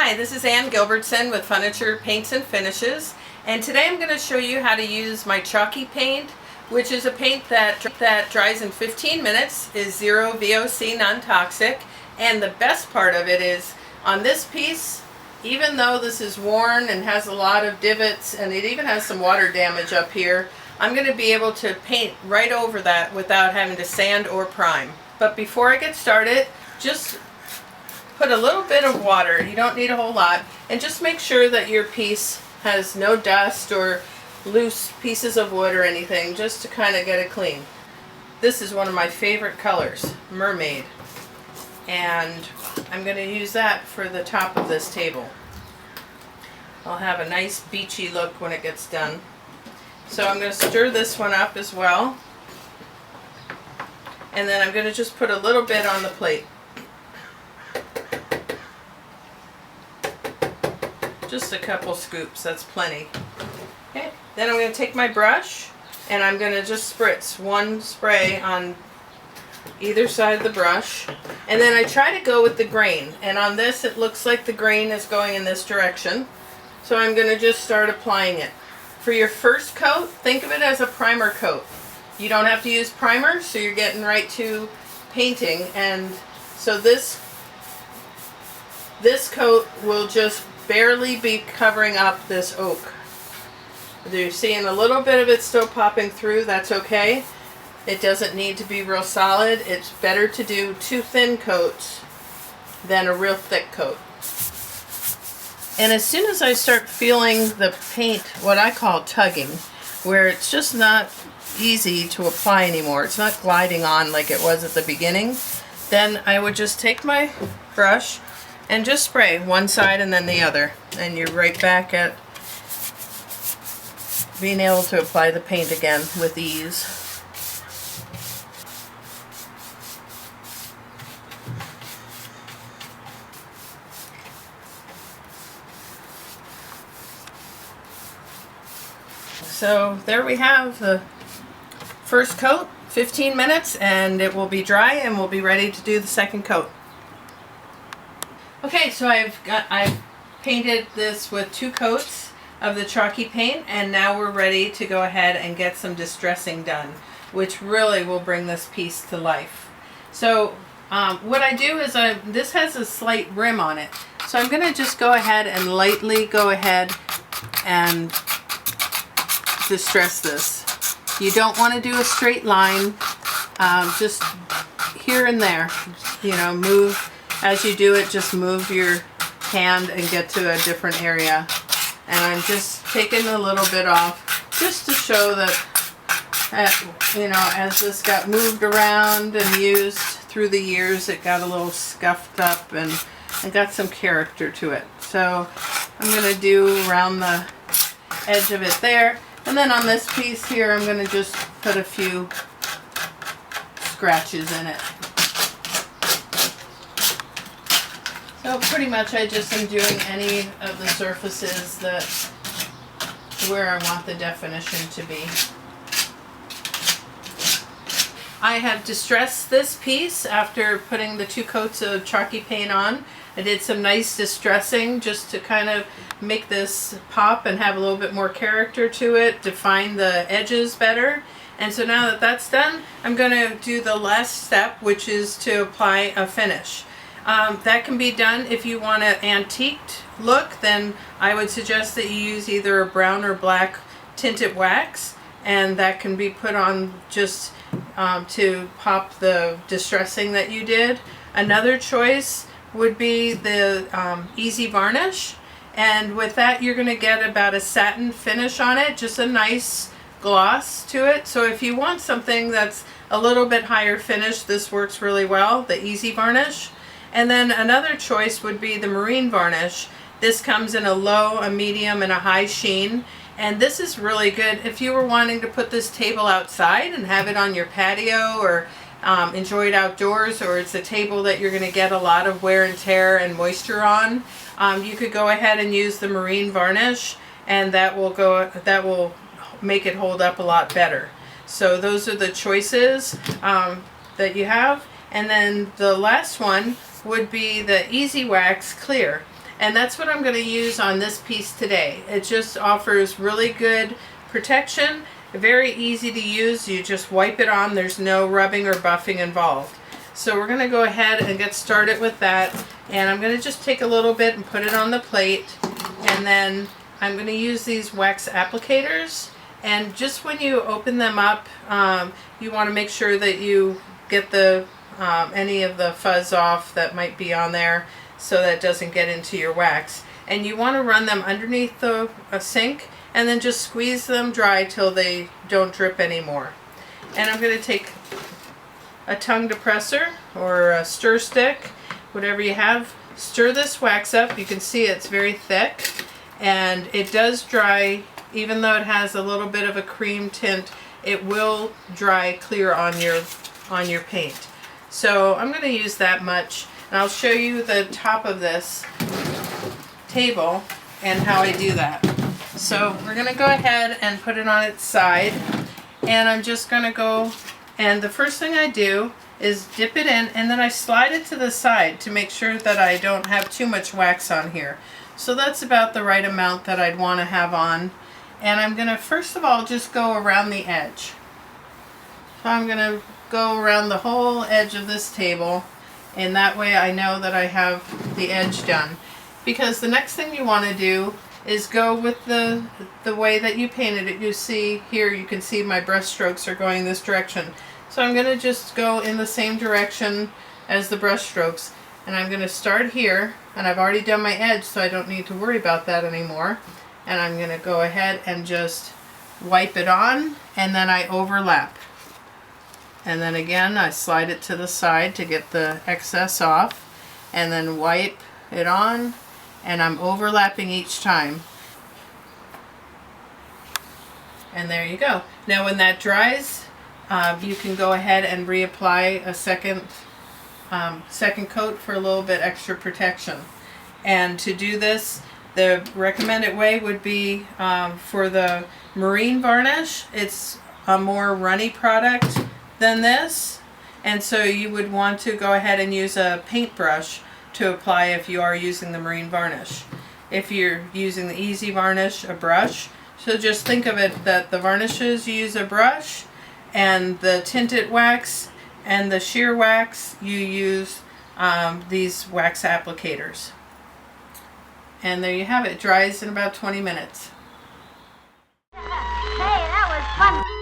Hi, this is Ann Gilbertson with Furniture Paints and Finishes, and today I'm going to show you how to use my chalky paint, which is a paint that dries in 15 minutes, is zero VOC, non-toxic, and the best part of it is on this piece, even though this is worn and has a lot of divots and it even has some water damage up here, I'm going to be able to paint right over that without having to sand or prime. But before I get started, just put a little bit of water, you don't need a whole lot, and just make sure that your piece has no dust or loose pieces of wood or anything, just to kind of get it clean. This is one of my favorite colors, Mermaid, and I'm going to use that for the top of this table. I'll have a nice beachy look when it gets done. So I'm going to stir this one up as well, and then I'm going to just put a little bit on the plate. Just a couple scoops, that's plenty. Okay, then I'm going to take my brush and I'm going to just spritz one spray on either side of the brush, and then I try to go with the grain, and on this it looks like the grain is going in this direction, so I'm going to just start applying it. For your first coat, think of it as a primer coat. You don't have to use primer, so you're getting right to painting, and so this coat will just barely be covering up this oak. You're seeing a little bit of it still popping through, that's okay. It doesn't need to be real solid. It's better to do two thin coats than a real thick coat. And as soon as I start feeling the paint, what I call tugging, where it's just not easy to apply anymore, it's not gliding on like it was at the beginning, then I would just take my brush and just spray one side and then the other, and you're right back at being able to apply the paint again with ease. So there we have the first coat, 15 minutes, and it will be dry and we'll be ready to do the second coat. Okay, so I've painted this with two coats of the chalky paint, and now we're ready to go ahead and get some distressing done, which really will bring this piece to life. So what I do is this has a slight rim on it, so I'm going to just go ahead and lightly and distress this. You don't want to do a straight line, just here and there, you know, move. As you do it, just move your hand and get to a different area. And I'm just taking a little bit off just to show that, you know, as this got moved around and used through the years, it got a little scuffed up and got some character to it. So I'm going to do around the edge of it there. And then on this piece here, I'm going to just put a few scratches in it. So pretty much I just am doing any of the surfaces where I want the definition to be. I have distressed this piece after putting the two coats of chalky paint on. I did some nice distressing just to kind of make this pop and have a little bit more character to it, define the edges better. And so now that that's done, I'm going to do the last step, which is to apply a finish. That can be done if you want an antiqued look, then I would suggest that you use either a brown or black tinted wax, and that can be put on just to pop the distressing that you did. Another choice would be the easy varnish, and with that you're going to get about a satin finish on it, just a nice gloss to it. So if you want something that's a little bit higher finish, this works really well, the easy varnish. And then another choice would be the marine varnish. This comes in a low, a medium, and a high sheen. And this is really good if you were wanting to put this table outside and have it on your patio, or enjoy it outdoors, or it's a table that you're going to get a lot of wear and tear and moisture on. You could go ahead and use the marine varnish, and that will make it hold up a lot better. So those are the choices that you have. And then the last one would be the Easy Wax Clear. And that's what I'm going to use on this piece today. It just offers really good protection, very easy to use. You just wipe it on. There's no rubbing or buffing involved. So we're going to go ahead and get started with that. And I'm going to just take a little bit and put it on the plate. And then I'm going to use these wax applicators. And just when you open them up, you want to make sure that you get the any of the fuzz off that might be on there, so that it doesn't get into your wax. And you want to run them underneath the sink and then just squeeze them dry till they don't drip anymore. And I'm going to take a tongue depressor or a stir stick, whatever you have. Stir this wax up. You can see it's very thick and it does dry. Even though it has a little bit of a cream tint, it will dry clear on your paint. So I'm going to use that much. And I'll show you the top of this table and how I do that. So we're going to go ahead and put it on its side. And I'm just going to go, and the first thing I do is dip it in, and then I slide it to the side to make sure that I don't have too much wax on here. So that's about the right amount that I'd want to have on. And I'm going to first of all just go around the edge. So I'm going to go around the whole edge of this table, and that way I know that I have the edge done. Because the next thing you want to do is go with the way that you painted it. You see here, you can see my brush strokes are going this direction. So I'm going to just go in the same direction as the brush strokes. And I'm going to start here, and I've already done my edge, so I don't need to worry about that anymore. And I'm going to go ahead and just wipe it on, and then I overlap. And then again, I slide it to the side to get the excess off, and then wipe it on, and I'm overlapping each time. And there you go. Now when that dries, you can go ahead and reapply a second coat for a little bit extra protection. And to do this, the recommended way would be for the marine varnish. It's a more runny product than this, and so you would want to go ahead and use a paintbrush to apply if you are using the marine varnish. If you're using the easy varnish, a brush. So just think of it that the varnishes, you use a brush, and the tinted wax and the sheer wax, you use these wax applicators. And there you have it. It dries in about 20 minutes. Hey, that was fun.